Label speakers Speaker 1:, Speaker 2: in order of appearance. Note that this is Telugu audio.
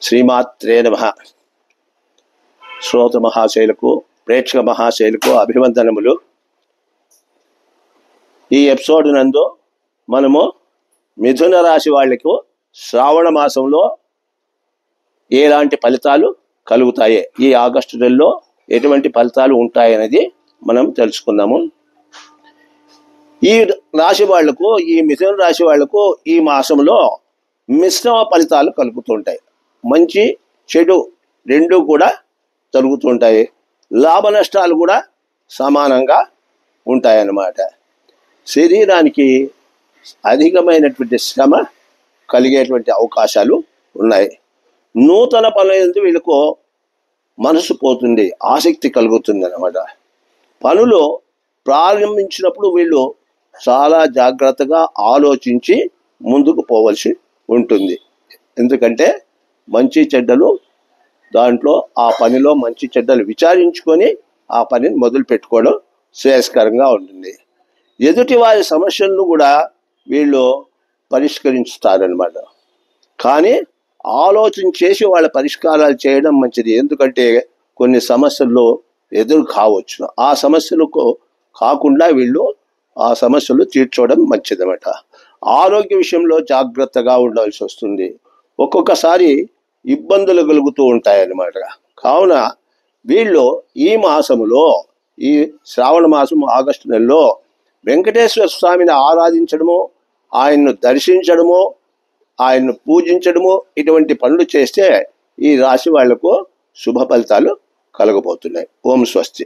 Speaker 1: శ్రీమాత్రే నమః. శ్రోత మహాశైలకు, ప్రేక్షక మహాశైలకు అభివందనములు. ఈ ఎపిసోడ్ నందు మనము మిథున రాశి వాళ్లకు శ్రావణ మాసంలో ఎలాంటి ఫలితాలు కలుగుతాయి, ఈ ఆగస్టు నెలలో ఎటువంటి ఫలితాలు ఉంటాయనేది మనం తెలుసుకుందాము. ఈ రాశి వాళ్లకు, ఈ మిథున రాశి వాళ్లకు ఈ మాసంలో మిశ్రమ ఫలితాలు కలుగుతుంటాయి. మంచి చెడు రెండు కూడా జరుగుతుంటాయి. లాభ నష్టాలు కూడా సమానంగా ఉంటాయన్నమాట. శరీరానికి అధికమైనటువంటి శ్రమ కలిగేటువంటి అవకాశాలు ఉన్నాయి. నూతన పనులందు వీళ్ళకు మనసు పోతుంది, ఆసక్తి కలుగుతుంది అన్నమాట. పనులు ప్రారంభించినప్పుడు వీళ్ళు చాలా జాగ్రత్తగా ఆలోచించి ముందుకు పోవలసి ఉంటుంది. ఎందుకంటే మంచి చెడ్డలు దాంట్లో ఆ పనిలో మంచి చెడ్డలు విచారించుకొని ఆ పనిని మొదలు పెట్టుకోవడం శ్రేయస్కరంగా ఉంటుంది. ఎదుటి వారి సమస్యలను కూడా వీళ్ళు పరిష్కరించుతారనమాట. కానీ ఆలోచన చేసి వాళ్ళ పరిష్కారాలు చేయడం మంచిది. ఎందుకంటే కొన్ని సమస్యలు ఎదురు కావచ్చు. ఆ సమస్యలకు కాకుండా వీళ్ళు ఆ సమస్యలు తీర్చడం మంచిదన్నమాట. ఆరోగ్య విషయంలో జాగ్రత్తగా ఉండాల్సి వస్తుంది. ఒక్కొక్కసారి ఇబ్బందులు కలుగుతూ ఉంటాయన్నమాట. కావున వీళ్ళు ఈ మాసములో, ఈ శ్రావణ మాసం ఆగస్టు నెలలో వెంకటేశ్వర స్వామిని ఆరాధించడము, ఆయన్ను దర్శించడము, ఆయన్ను పూజించడము, ఇటువంటి పనులు చేస్తే ఈ రాశి వాళ్లకు శుభ ఫలితాలు కలగబోతున్నాయి. ఓం స్వస్తి.